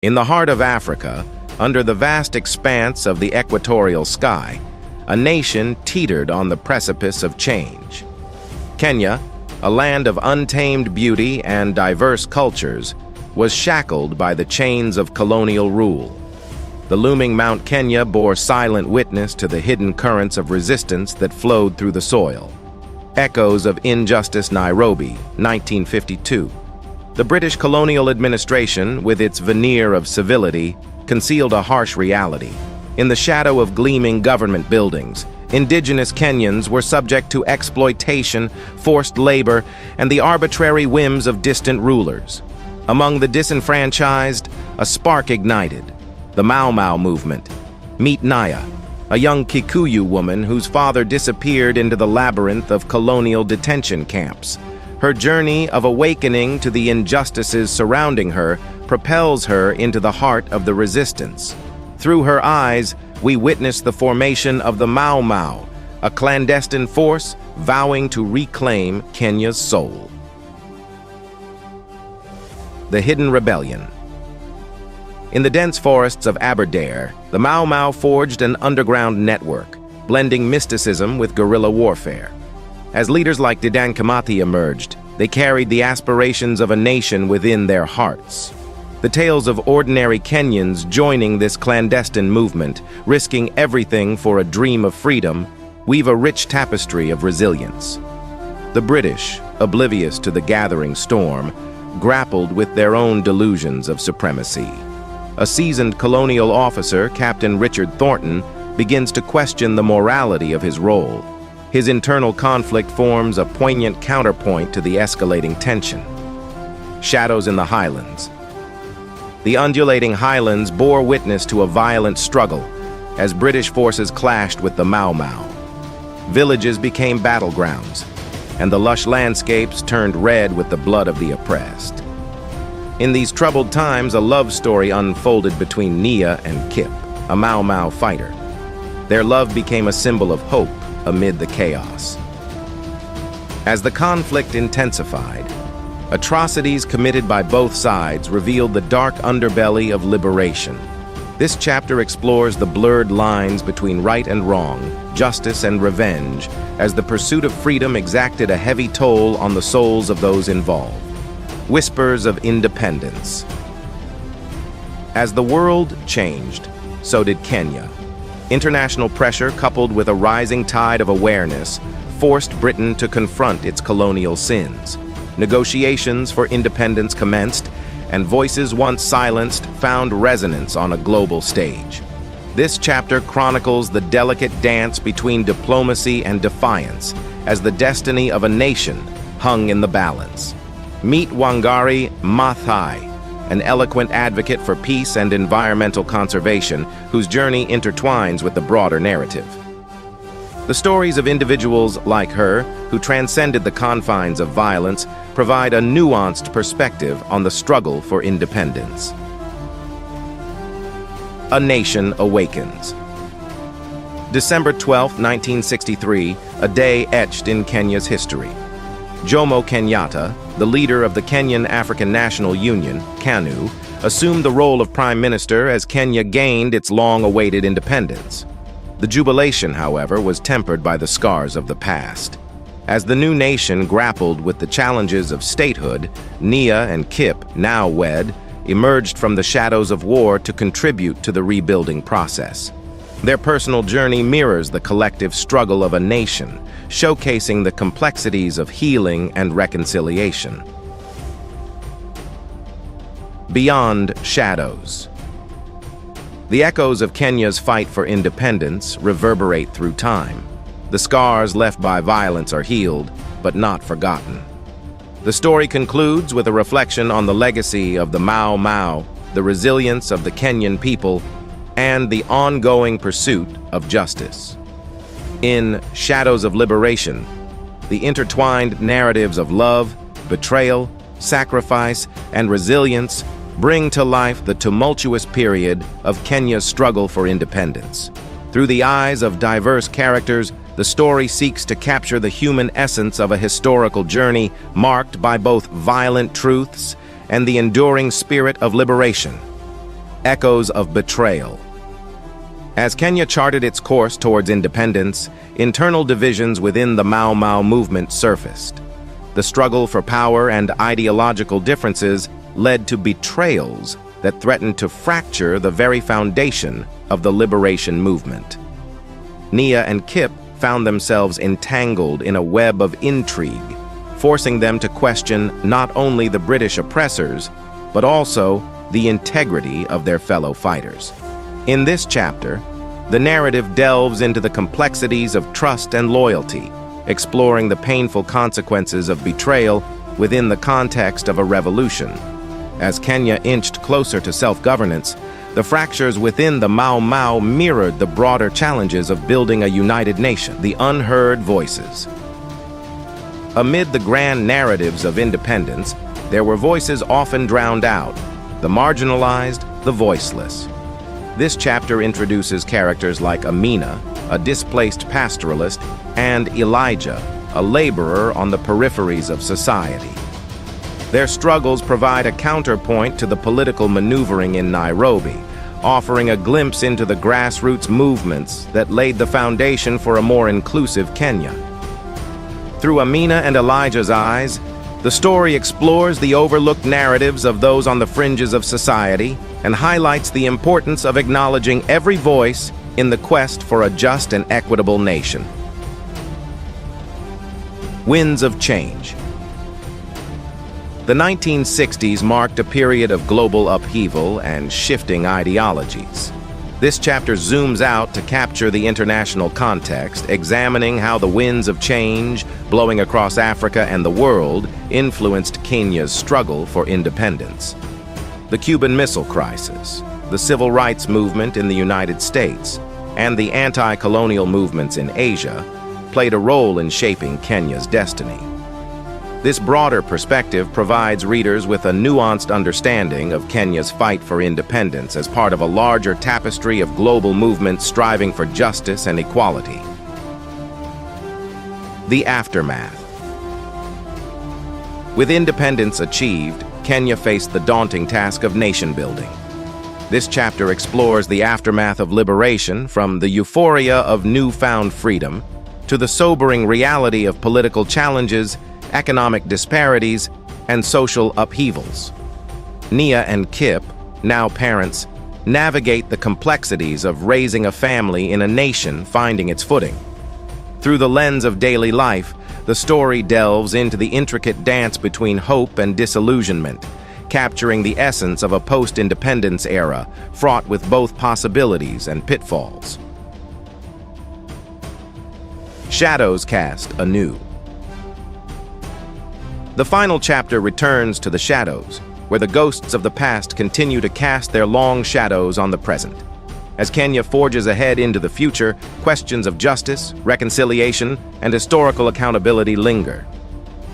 In the heart of Africa, under the vast expanse of the equatorial sky, a nation teetered on the precipice of change. Kenya, a land of untamed beauty and diverse cultures, was shackled by the chains of colonial rule. The looming Mount Kenya bore silent witness to the hidden currents of resistance that flowed through the soil. Echoes of Injustice Nairobi, 1952. The British colonial administration, with its veneer of civility, concealed a harsh reality. In the shadow of gleaming government buildings, indigenous Kenyans were subject to exploitation, forced labor, and the arbitrary whims of distant rulers. Among the disenfranchised, a spark ignited: the Mau Mau movement. Meet Naya, a young Kikuyu woman whose father disappeared into the labyrinth of colonial detention camps. Her journey of awakening to the injustices surrounding her propels her into the heart of the resistance. Through her eyes, we witness the formation of the Mau Mau, a clandestine force vowing to reclaim Kenya's soul. The Hidden Rebellion. In the dense forests of Aberdare, the Mau Mau forged an underground network, blending mysticism with guerrilla warfare. As leaders like Dedan Kimathi emerged, they carried the aspirations of a nation within their hearts. The tales of ordinary Kenyans joining this clandestine movement, risking everything for a dream of freedom, weave a rich tapestry of resilience. The British, oblivious to the gathering storm, grappled with their own delusions of supremacy. A seasoned colonial officer, Captain Richard Thornton, begins to question the morality of his role. His internal conflict forms a poignant counterpoint to the escalating tension. Shadows in the Highlands. The undulating highlands bore witness to a violent struggle as British forces clashed with the Mau Mau. Villages became battlegrounds, and the lush landscapes turned red with the blood of the oppressed. In these troubled times, a love story unfolded between Nia and Kip, a Mau Mau fighter. Their love became a symbol of hope amid the chaos. As the conflict intensified, atrocities committed by both sides revealed the dark underbelly of liberation. This chapter explores the blurred lines between right and wrong, justice and revenge, as the pursuit of freedom exacted a heavy toll on the souls of those involved. Whispers of independence. As the world changed, so did Kenya. International pressure, coupled with a rising tide of awareness, forced Britain to confront its colonial sins. Negotiations for independence commenced, and voices once silenced found resonance on a global stage. This chapter chronicles the delicate dance between diplomacy and defiance, as the destiny of a nation hung in the balance. Meet Wangari Maathai, an eloquent advocate for peace and environmental conservation, whose journey intertwines with the broader narrative. The stories of individuals like her, who transcended the confines of violence, provide a nuanced perspective on the struggle for independence. A Nation Awakens. December 12, 1963, a day etched in Kenya's history. Jomo Kenyatta, the leader of the Kenyan African National Union, KANU, assumed the role of prime minister as Kenya gained its long-awaited independence. The jubilation, however, was tempered by the scars of the past. As the new nation grappled with the challenges of statehood, Nia and Kip, now wed, emerged from the shadows of war to contribute to the rebuilding process. Their personal journey mirrors the collective struggle of a nation, showcasing the complexities of healing and reconciliation. Beyond shadows. The echoes of Kenya's fight for independence reverberate through time. The scars left by violence are healed, but not forgotten. The story concludes with a reflection on the legacy of the Mau Mau, the resilience of the Kenyan people, and the ongoing pursuit of justice. In Shadows of Liberation, the intertwined narratives of love, betrayal, sacrifice, and resilience bring to life the tumultuous period of Kenya's struggle for independence. Through the eyes of diverse characters, the story seeks to capture the human essence of a historical journey marked by both violent truths and the enduring spirit of liberation. Echoes of betrayal. As Kenya charted its course towards independence, internal divisions within the Mau Mau movement surfaced. The struggle for power and ideological differences led to betrayals that threatened to fracture the very foundation of the liberation movement. Nia and Kip found themselves entangled in a web of intrigue, forcing them to question not only the British oppressors, but also the integrity of their fellow fighters. In this chapter, the narrative delves into the complexities of trust and loyalty, exploring the painful consequences of betrayal within the context of a revolution. As Kenya inched closer to self-governance, the fractures within the Mau Mau mirrored the broader challenges of building a united nation, the unheard voices. Amid the grand narratives of independence, there were voices often drowned out, the marginalized, the voiceless. This chapter introduces characters like Amina, a displaced pastoralist, and Elijah, a laborer on the peripheries of society. Their struggles provide a counterpoint to the political maneuvering in Nairobi, offering a glimpse into the grassroots movements that laid the foundation for a more inclusive Kenya. Through Amina and Elijah's eyes, the story explores the overlooked narratives of those on the fringes of society and highlights the importance of acknowledging every voice in the quest for a just and equitable nation. Winds of change. The 1960s marked a period of global upheaval and shifting ideologies. This chapter zooms out to capture the international context, examining how the winds of change blowing across Africa and the world influenced Kenya's struggle for independence. The Cuban Missile Crisis, the Civil Rights Movement in the United States, and the anti-colonial movements in Asia played a role in shaping Kenya's destiny. This broader perspective provides readers with a nuanced understanding of Kenya's fight for independence as part of a larger tapestry of global movements striving for justice and equality. The aftermath. With independence achieved, Kenya faced the daunting task of nation-building. This chapter explores the aftermath of liberation, from the euphoria of newfound freedom to the sobering reality of political challenges, economic disparities, and social upheavals. Nia and Kip, now parents, navigate the complexities of raising a family in a nation finding its footing. Through the lens of daily life, the story delves into the intricate dance between hope and disillusionment, capturing the essence of a post-independence era fraught with both possibilities and pitfalls. Shadows cast anew. The final chapter returns to the shadows, where the ghosts of the past continue to cast their long shadows on the present. As Kenya forges ahead into the future, questions of justice, reconciliation, and historical accountability linger.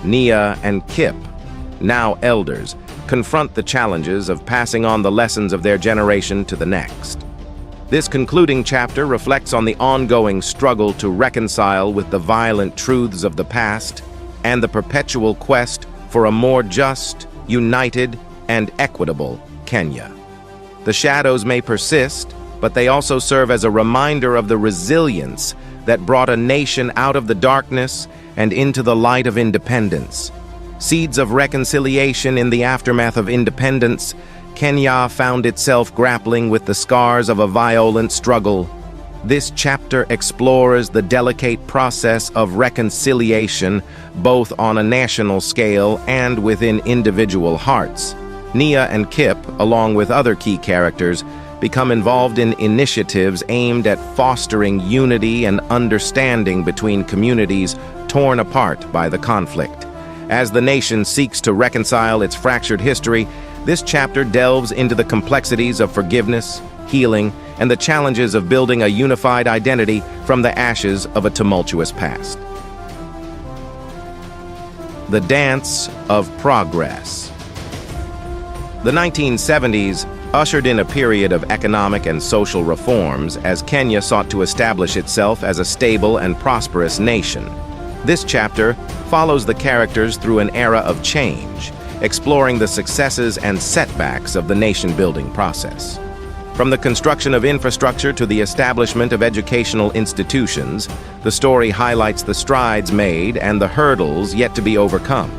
Nia and Kip, now elders, confront the challenges of passing on the lessons of their generation to the next. This concluding chapter reflects on the ongoing struggle to reconcile with the violent truths of the past and the perpetual quest for a more just, united, and equitable Kenya. The shadows may persist, but they also serve as a reminder of the resilience that brought a nation out of the darkness and into the light of independence. Seeds of reconciliation. In the aftermath of independence, Kenya found itself grappling with the scars of a violent struggle. This chapter explores the delicate process of reconciliation, both on a national scale and within individual hearts. Nia and Kip, along with other key characters, become involved in initiatives aimed at fostering unity and understanding between communities torn apart by the conflict. As the nation seeks to reconcile its fractured history, this chapter delves into the complexities of forgiveness, healing, and the challenges of building a unified identity from the ashes of a tumultuous past. The Dance of Progress. The 1970s ushered in a period of economic and social reforms as Kenya sought to establish itself as a stable and prosperous nation. This chapter follows the characters through an era of change, exploring the successes and setbacks of the nation-building process. From the construction of infrastructure to the establishment of educational institutions, the story highlights the strides made and the hurdles yet to be overcome.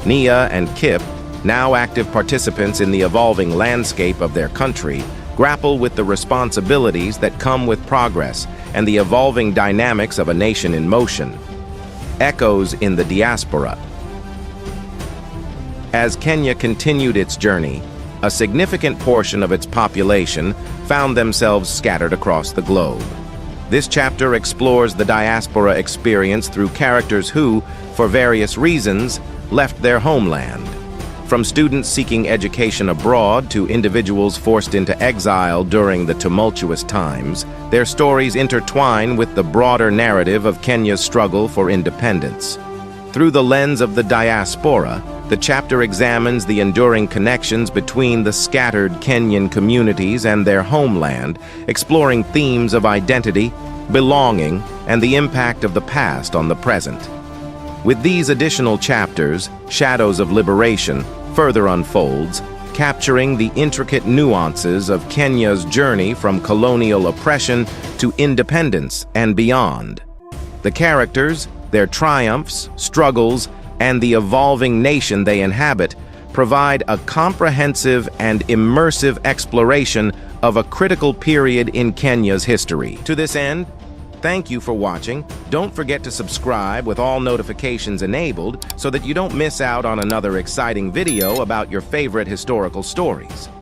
Nia and Kip, now active participants in the evolving landscape of their country, grapple with the responsibilities that come with progress and the evolving dynamics of a nation in motion. Echoes in the diaspora. As Kenya continued its journey, a significant portion of its population found themselves scattered across the globe. This chapter explores the diaspora experience through characters who, for various reasons, left their homeland. From students seeking education abroad to individuals forced into exile during the tumultuous times, their stories intertwine with the broader narrative of Kenya's struggle for independence. Through the lens of the diaspora, the chapter examines the enduring connections between the scattered Kenyan communities and their homeland, exploring themes of identity, belonging, and the impact of the past on the present. With these additional chapters, Shadows of Liberation further unfolds, capturing the intricate nuances of Kenya's journey from colonial oppression to independence and beyond. The characters, their triumphs, struggles, and the evolving nation they inhabit provide a comprehensive and immersive exploration of a critical period in Kenya's history. To this end, thank you for watching. Don't forget to subscribe with all notifications enabled so that you don't miss out on another exciting video about your favorite historical stories.